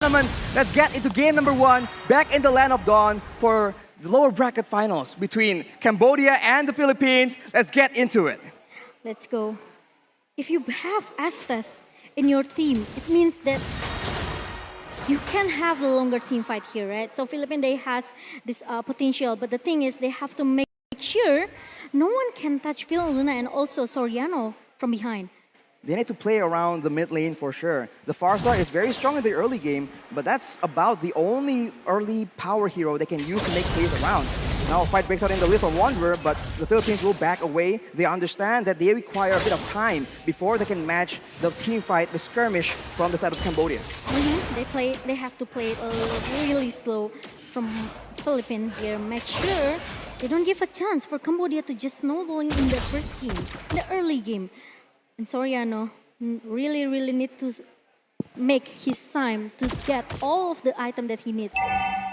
gentlemen, let's get into game number 1, back in the land of dawn for the lower bracket finals between Cambodia and the Philippines. Let's get into it. Let's go. If you have Estes in your team, it means that you can have a longer team fight here, right? So Philippines, they has this potential, but the thing is they have to make sure no one can touch Luna and also Soriano from behind. They need to play around the mid lane for sure. The Farstar is very strong in the early game, but that's about the only early power hero they can use to make plays around. Now a fight breaks out in the Little Wanderer, but the Philippines will back away. They understand that they require a bit of time before they can match the team fight, the skirmish from the side of Cambodia. They have to play it really slow from Philippines here. Make sure they don't give a chance for Cambodia to just snowballing in the first game, the early game. And Soriano really need to make his time to get all of the item that he needs.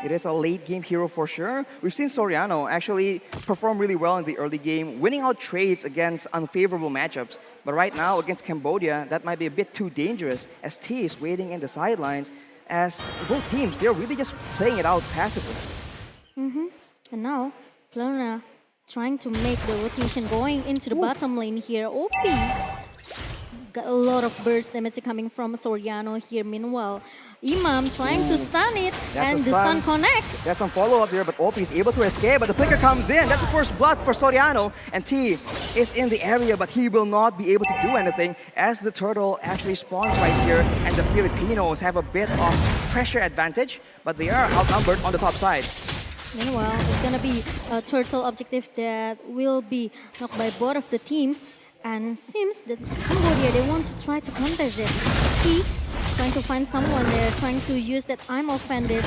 It is a late game hero for sure. We've seen Soriano actually perform really well in the early game, winning out trades against unfavorable matchups. But right now against Cambodia, that might be a bit too dangerous as T is waiting in the sidelines as both teams, they're really just playing it out passively. And now, Florina trying to make the rotation going into the bottom lane here. OP got a lot of burst damage coming from Soriano here. Meanwhile, Imam trying to stun it, and the stun connect. That's some follow-up there, but OP is able to escape, but the flicker comes in. That's the first blood for Soriano, and T is in the area, but he will not be able to do anything as the turtle actually spawns right here, and the Filipinos have a bit of pressure advantage, but they are outnumbered on the top side. Meanwhile, it's gonna be a turtle objective that will be knocked by both of the teams. And it seems that Cambodia, they want to try to contest it. T trying to find someone there, trying to use that I'm offended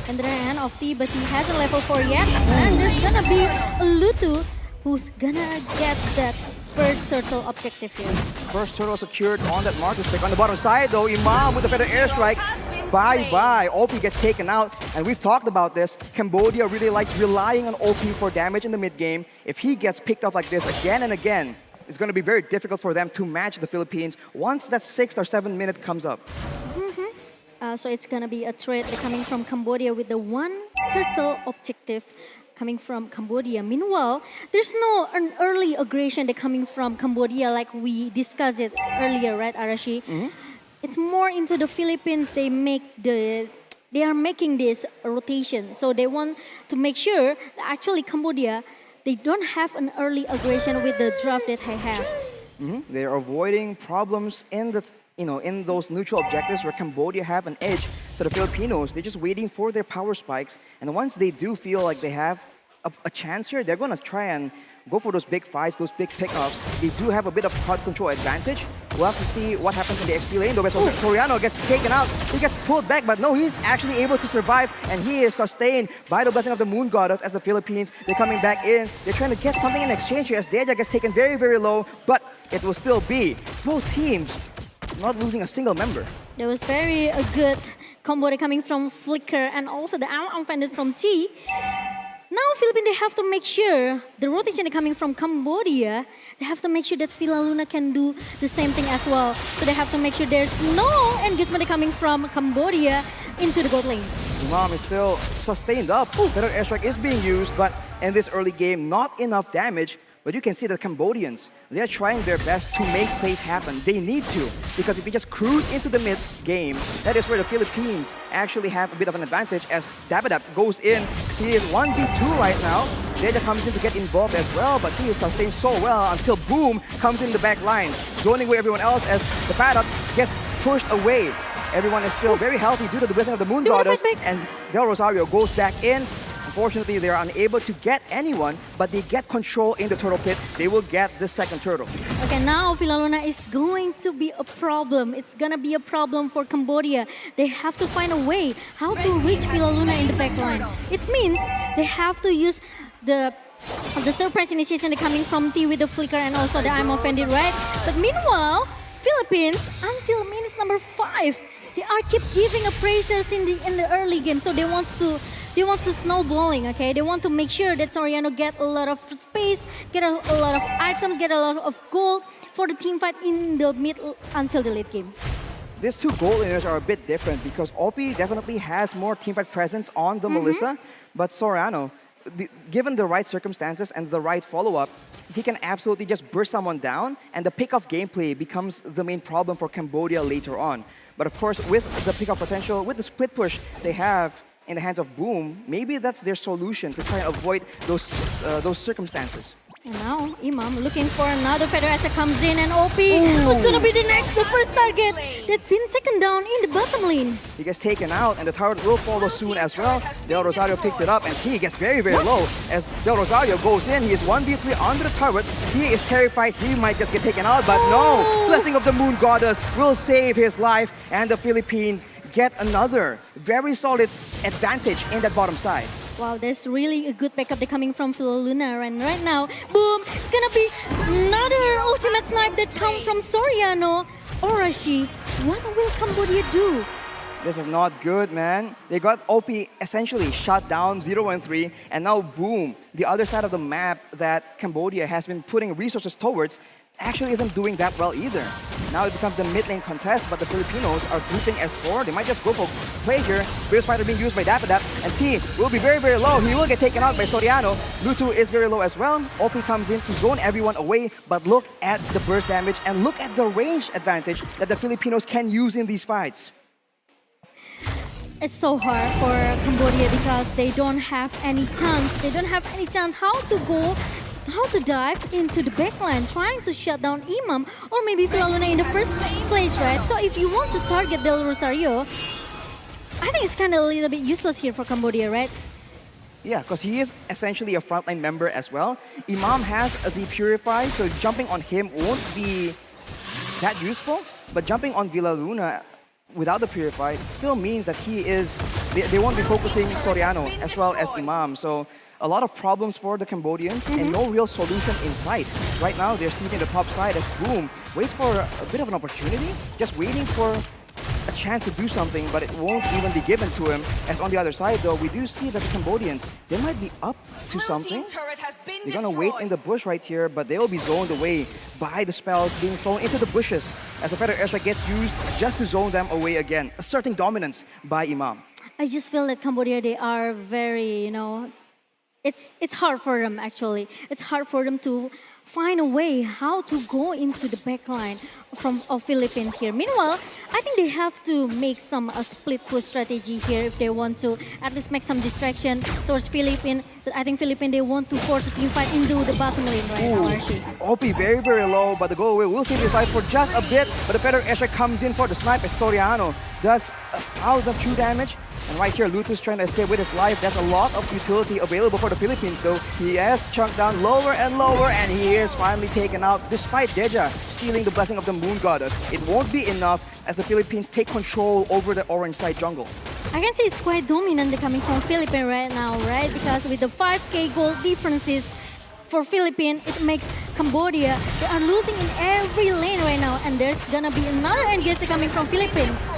in the hand of T, but he hasn't level 4 yet. And there's gonna be a Lutu who's gonna get that first turtle objective here. First turtle secured on that Marcus pick. On the bottom side though, Imam with a better airstrike. Bye-bye. OP gets taken out, and we've talked about this. Cambodia really likes relying on OP for damage in the mid-game. If he gets picked off like this again and again, it's going to be very difficult for them to match the Philippines once that 6th or 7th minute comes up. So it's going to be a trade coming from Cambodia with the one turtle objective coming from Cambodia. Meanwhile, there's no an early aggression that coming from Cambodia like we discussed it earlier, right, Arashi? It's more into the Philippines. They are making this rotation. So they want to make sure that actually Cambodia, they don't have an early aggression with the draft that they have. They're avoiding problems in the in those neutral objectives where Cambodia have an edge. So the Filipinos, they're just waiting for their power spikes. And once they do feel like they have a chance here, they're going to try and go for those big fights, those big pickups. They do have a bit of hard control advantage. We'll have to see what happens in the XP lane. Though, Soriano gets taken out. He gets pulled back, but no, he's actually able to survive, and he is sustained by the blessing of the Moon Goddess as the Philippines, they're coming back in. They're trying to get something in exchange here as Deja gets taken very, very low, but it will still be both teams not losing a single member. There was very a good combo coming from Flicker and also the unfended from T. Now Philippines, they have to make sure the rotation coming from Cambodia, they have to make sure that Luna can do the same thing as well. So they have to make sure there's no engagement coming from Cambodia into the gold lane. Imam is still sustained up. Better airstrike is being used, but in this early game, not enough damage. But you can see the Cambodians, they're trying their best to make plays happen. They need to, because if they just cruise into the mid game, that is where the Philippines actually have a bit of an advantage as Dabadab goes in. He is 1v2 right now. Deja comes in to get involved as well, but he is sustained so well until Boom comes in the back line, zoning away everyone else as the Paddock gets pushed away. Everyone is still very healthy due to the blessing of the Moon Goddess, and Del Rosario goes back in. Unfortunately, they are unable to get anyone, but they get control in the turtle pit. They will get the second turtle. Okay, now Luna is going to be a problem. It's gonna be a problem for Cambodia. They have to find a way how to reach Luna in the backline. It means they have to use the surprise initiation coming from T with the flicker and also the I'm offended, right? But meanwhile, Philippines, until minutes number 5, they are keep giving a pressures in the early game. So they want to snowballing, okay? They want to make sure that Soriano get a lot of space, get a lot of items, get a lot of gold for the team fight in the mid until the late game. these two goal laners are a bit different because OP definitely has more teamfight presence on the Melissa, but Soriano, given the right circumstances and the right follow-up, he can absolutely just burst someone down, and the pick-off gameplay becomes the main problem for Cambodia later on. But of course, with the pick-off potential, with the split push they have in the hands of Boom, maybe that's their solution to try and avoid those circumstances. And now, Imam looking for another feather as it comes in, and OP, who's gonna be the next, the first target that's been taken down in the bottom lane. He gets taken out, and the turret will follow soon as well. Del Rosario picks it up, and he gets very, very low. As Del Rosario goes in, he is 1v3 under the turret. He is terrified, he might just get taken out, but no! Blessing of the Moon Goddess will save his life, and the Philippines get another very solid advantage in that bottom side. Wow, there's really a good backup coming from Philaluna, and right now, boom, it's gonna be another ultimate snipe that comes from Soriano. Orashi, what will Cambodia do? This is not good, man. They got OP essentially shut down 0-3, and now boom, the other side of the map that Cambodia has been putting resources towards actually isn't doing that well either. Now it becomes the mid lane contest, but the Filipinos are grouping S4. They might just go for play here. Fierce Fighter being used by Dapadap, and T will be very, very low. He will get taken out by Soriano. Lutu is very low as well. OP comes in to zone everyone away, but look at the burst damage and look at the range advantage that the Filipinos can use in these fights. It's so hard for Cambodia because they don't have any chance. They don't have any chance how to dive into the backline, trying to shut down Imam or maybe Philaluna in the first place, right? So if you want to target Del Rosario, I think it's kind of a little bit useless here for Cambodia, right? Yeah, because he is essentially a frontline member as well. Imam has the Purify, so jumping on him won't be that useful, but jumping on Philaluna without the Purify still means that they won't be focusing Soriano as well as Imam. So a lot of problems for the Cambodians and no real solution in sight. Right now, they're sitting the top side as Boom waits for a bit of an opportunity, just waiting for a chance to do something, but it won't even be given to him. As on the other side, though, we do see that the Cambodians, they might be up to something. They're gonna wait in the bush right here, but they'll be zoned away by the spells being thrown into the bushes as the Feather Airstrike gets used just to zone them away again, asserting dominance by Imam. I just feel that Cambodia, they are very, it's hard for them actually. It's hard for them to find a way how to go into the backline of Philippines here. Meanwhile, I think they have to make a split push strategy here if they want to at least make some distraction towards Philippines. But I think Philippines, they want to force a team fight into the bottom lane right now, Archie. OP very, very low, but the go away will save his life for just a bit. But the Feather Airstrike comes in for the snipe as Soriano does 1,000 true damage. And right here, Lutu's trying to escape with his life. There's a lot of utility available for the Philippines, though. He has chunked down lower and lower, and he is finally taken out, despite Deja stealing the Blessing of the Moon Goddess. It won't be enough as the Philippines take control over the orange side jungle. I can see it's quite dominant coming from Philippines right now, right? Because with the 5k goal differences for Philippines, it makes Cambodia, they are losing in every lane right now, and there's gonna be another engage coming from Philippines.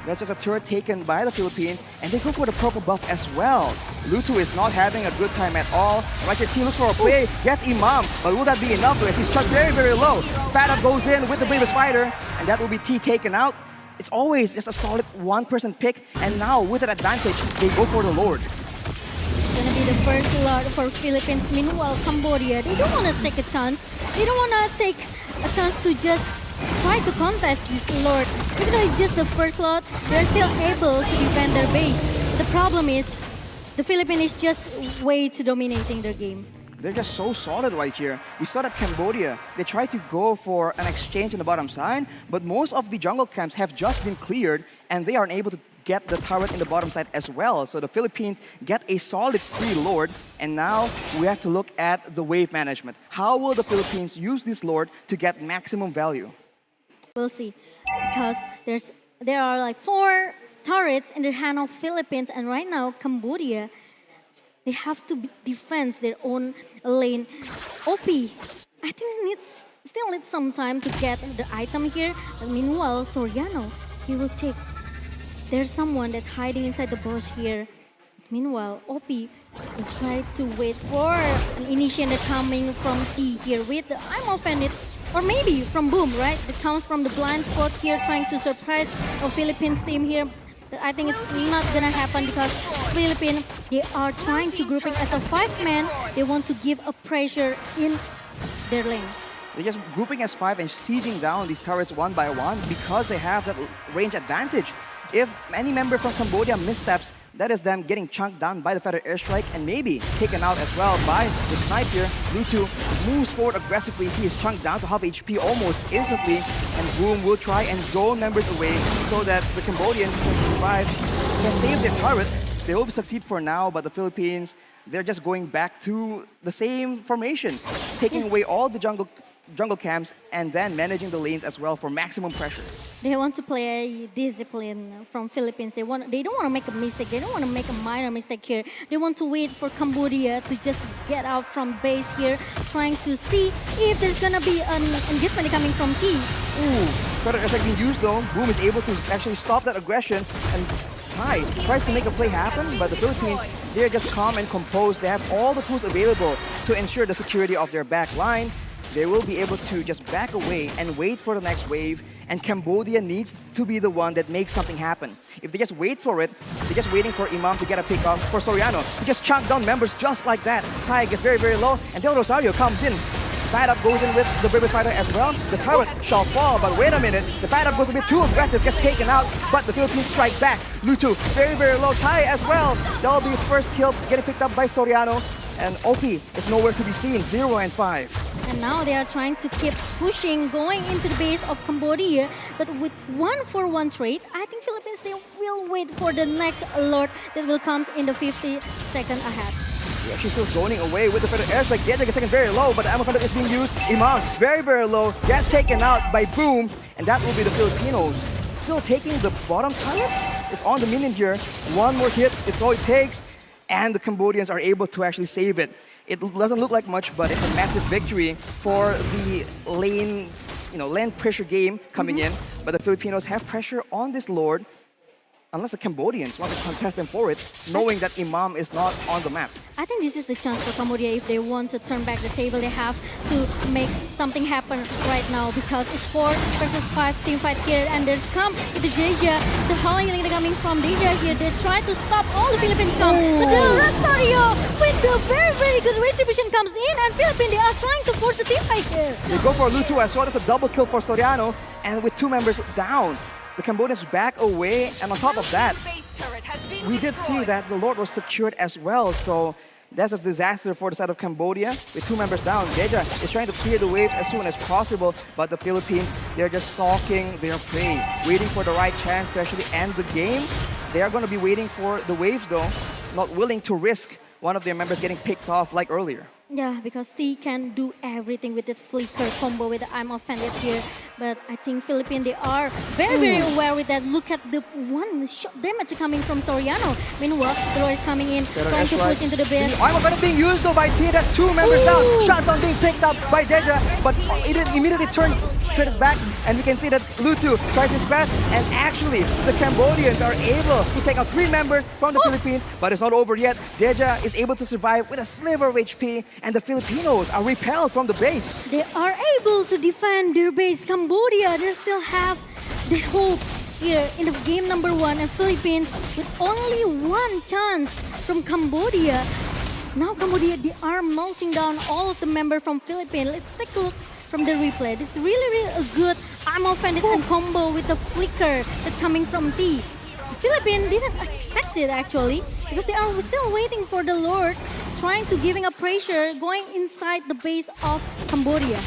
That's just a turret taken by the Philippines, and they go for the purple buff as well. Lutu is not having a good time at all. Right here, T looks for a play, gets Imam, but will that be enough? He's chucked very, very low. Fat goes in with the Bravest Fighter, and that will be T taken out. It's always just a solid one-person pick, and now with that advantage, they go for the Lord. It's gonna be the first Lord for Philippines. Meanwhile, Cambodia, they don't wanna take a chance. They don't wanna take a chance to just try to contest this Lord. Even though it's just the first lot, they're still able to defend their base. The problem is, the Philippines is just way too dominating their game. They're just so solid right here. We saw that Cambodia, they tried to go for an exchange on the bottom side, but most of the jungle camps have just been cleared, and they aren't able to get the turret in the bottom side as well. So the Philippines get a solid free Lord, and now we have to look at the wave management. How will the Philippines use this Lord to get maximum value? We'll see, because there are like 4 turrets in the hand of Philippines, and right now Cambodia, they have to defend their own lane. OP, I think still needs some time to get the item here. But meanwhile, Soriano, he will take. There's someone that's hiding inside the bush here. Meanwhile, OP will try to wait for an initiation that's coming from T here with the I'm offended Or maybe from Boom, right? It comes from the blind spot here, trying to surprise a Philippines team here. But I think it's not gonna happen because Philippines, they are trying to grouping as a 5-man. They want to give a pressure in their lane. They're just grouping as 5 and sieging down these turrets one by one because they have that range advantage. If any member from Cambodia missteps, that is them getting chunked down by the feather airstrike and maybe taken out as well by the snipe here. Lutu moves forward aggressively. He is chunked down to half HP almost instantly. And Boom will try and zone members away so that the Cambodians can survive, can save their turret. They will succeed for now, but the Philippines, they're just going back to the same formation, taking away all the jungle camps and then managing the lanes as well for maximum pressure. They want to play discipline from Philippines. They don't want to make a mistake. They don't want to make a minor mistake here. They want to wait for Cambodia to just get out from base here, trying to see if there's gonna be an engagement coming from T. Ooh, better effect being used though. Boom is able to actually stop that aggression and tries to make a play happen, but the Philippines, they're just calm and composed. They have all the tools available to ensure the security of their back line. They will be able to just back away and wait for the next wave. And Cambodia needs to be the one that makes something happen. If they just wait for it, they're just waiting for Imam to get a pick off for Soriano. He just chunked down members just like that. Tai gets very, very low, and Del Rosario comes in. Fight Up goes in with the Bravest Fighter as well. The turret shall fall, but wait a minute. The Fight Up goes a bit too aggressive, gets taken out, but the Philippines strike back. Lutu, very, very low. Tai as well. That'll be first kill, getting picked up by Soriano. And OP is nowhere to be seen, 0 and 5. And now they are trying to keep pushing, going into the base of Cambodia. But with 1-for-1 trade, I think Philippines, they will wait for the next alert that will come in the 50 seconds ahead. Yeah, she's still zoning away with the feather airstrike. Gedra gets taken very low, but the ammo feather is being used. Imam, very, very low, gets taken out by Boom. And that will be the Filipinos. Still taking the bottom turret. It's on the minion here. One more hit, it's all it takes. And the Cambodians are able to actually save it. It doesn't look like much, but it's a massive victory for the lane pressure game coming in. But the Filipinos have pressure on this Lord, unless the Cambodians want to contest them for it, knowing that Imam is not on the map. I think this is the chance for Cambodia. If they want to turn back the table, they have to make something happen right now because it's 4 versus 5 team fight here. And there's the Deja, the Holly coming from Deja here. They try to stop all the Philippines come. But the Rosario with the very, very good retribution comes in, and Philippines, they are trying to force the team fight here. They go for Lutu as well. That's a double kill for Soriano. And with 2 members down, the Cambodians back away, and on top of that, we did see that the Lord was secured as well. So that's a disaster for the side of Cambodia. With 2 members down, Deja is trying to clear the waves as soon as possible, but the Philippines, they're just stalking their prey, waiting for the right chance to actually end the game. They are going to be waiting for the waves though, not willing to risk one of their members getting picked off like earlier. Yeah, because T can do everything with that flicker combo with the I'm offended here. But I think Philippines, they are very, very aware with that. Look at the one shot damage coming from Soriano. Meanwhile, the Lord is coming in, trying to push into the base. I'm offended being used though by T. That's 2 members down. Shotgun being picked up by Deja, but it immediately turned back, and we can see that Lutu tries his best, and actually the Cambodians are able to take out 3 members from the Philippines, but it's not over yet. Deja is able to survive with a sliver of HP, and the Filipinos are repelled from the base. They are able to defend their base. Cambodia, they still have the hope here in the game number 1, and Philippines with only 1 chance from Cambodia. Now Cambodia, they are melting down all of the members from Philippines. Let's take a look from the replay. It's really, really a good I'm offended and combo with the flicker that's coming from T. The Philippines didn't expect it actually, because they are still waiting for the Lord, trying to giving a pressure going inside the base of Cambodia.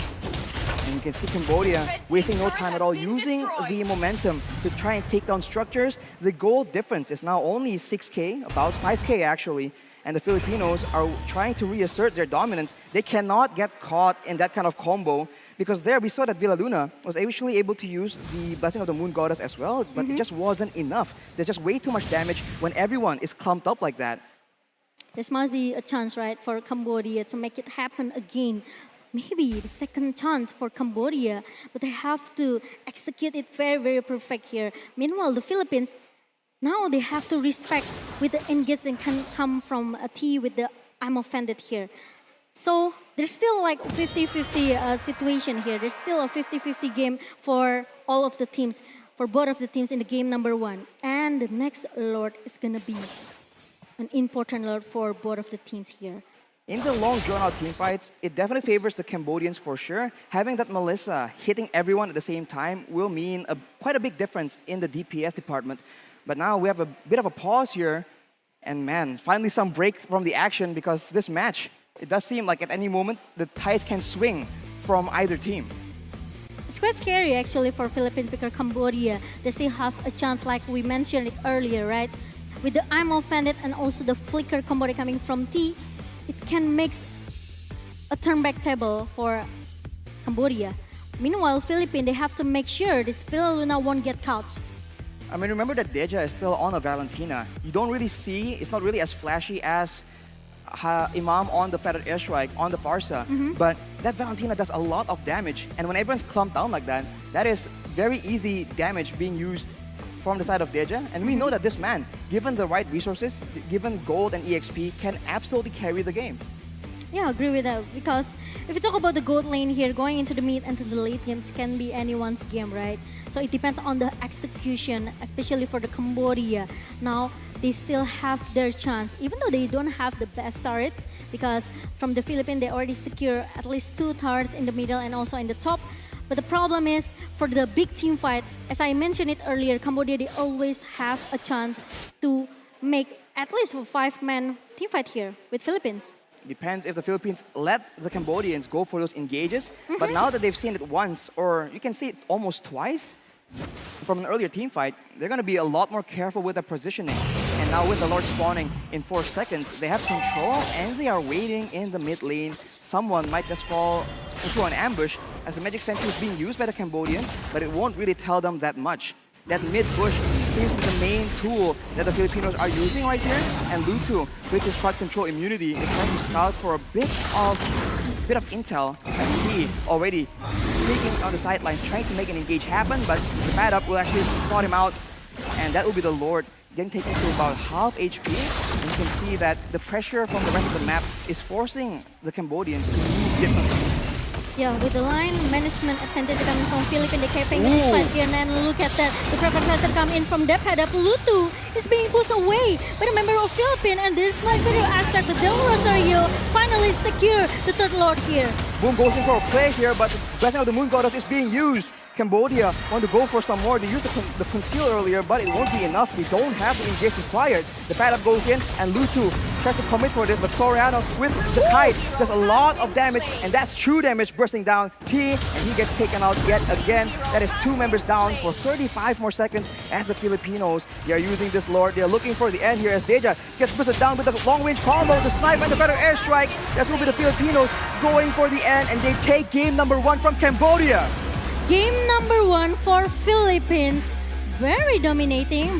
And you can see Cambodia wasting no time at all, using the momentum to try and take down structures. The goal difference is now only 6K, about 5K actually. And the Filipinos are trying to reassert their dominance. They cannot get caught in that kind of combo, because there we saw that Villaluna was actually able to use the Blessing of the Moon Goddess as well, but it just wasn't enough. There's just way too much damage when everyone is clumped up like that. This must be a chance, right, for Cambodia to make it happen again. Maybe the second chance for Cambodia, but they have to execute it very, very perfect here. Meanwhile, the Philippines, now they have to respect with the engagement can come from a T with the I'm offended here. So there's still like 50-50 situation here. There's still a 50-50 game for all of the teams, for both of the teams in the game number 1. And the next Lord is gonna be an important Lord for both of the teams here. In the long drawn-out team fights, it definitely favors the Cambodians for sure. Having that Melissa hitting everyone at the same time will mean quite a big difference in the DPS department. But now we have a bit of a pause here. And man, finally some break from the action because this match, it does seem like at any moment the tides can swing from either team. It's quite scary actually for Philippines because Cambodia, they still have a chance like we mentioned it earlier, right? With the I'm offended and also the flicker Cambodia coming from T, it can make a turn back table for Cambodia. Meanwhile, Philippines, they have to make sure this Villa Luna won't get caught. I mean, remember that Deja is still on a Valentina. You don't really see, it's not really as flashy as Imam on the feathered airstrike, on the Farsa. But that Valentina does a lot of damage. And when everyone's clumped down like that, that is very easy damage being used from the side of Deja. And we know that this man, given the right resources, given gold and EXP, can absolutely carry the game. Yeah, I agree with that. Because if you talk about the gold lane here, going into the mid and to the late games can be anyone's game, right? So it depends on the execution, especially for the Cambodia. Now, they still have their chance, even though they don't have the best turrets, because from the Philippines, they already secure at least 2 turrets in the middle and also in the top. But the problem is, for the big team fight, as I mentioned it earlier, Cambodia, they always have a chance to make at least a 5-man team fight here with Philippines. Depends if the Philippines let the Cambodians go for those engages. But now that they've seen it once, or you can see it almost twice from an earlier team fight, they're going to be a lot more careful with their positioning. And now with the Lord spawning in 4 seconds, they have control and they are waiting in the mid lane. Someone might just fall into an ambush as the Magic Sentry is being used by the Cambodians, but it won't really tell them that much. That mid-push seems to be the main tool that the Filipinos are using right here. And Lutu, with his crowd control immunity, is trying to scout for a bit of intel. And he already sneaking on the sidelines, trying to make an engage happen, but the bad up will actually spot him out. And that will be the Lord getting taken to about half HP. And you can see that the pressure from the rest of the map is forcing the Cambodians to move differently. Yeah, with the line management advantage coming from Philippines, they keeping the fight here. And look at that, the Prophet Letter come in from depth head up. Lutu is being pushed away by the member of Philippines, and there's my video aspect. The Del Rosario finally secure the 3rd Lord here. Boom goes in for a play here, but the blessing of the Moon Goddess is being used. Cambodia want to go for some more. They used the conceal earlier, but it won't be enough. They don't have the engage required. The pad up goes in, and Lutu tries to commit for this, but Soriano with the kite does a lot of damage, and that's true damage bursting down T, and he gets taken out yet again. That is 2 members down for 35 more seconds as the Filipinos, they are using this Lord. They are looking for the end here as Deja gets boosted down with the long-range combo, the snipe and the better airstrike. That's going to be the Filipinos going for the end, and they take game number 1 from Cambodia. Game number 1 for Philippines. Very dominating.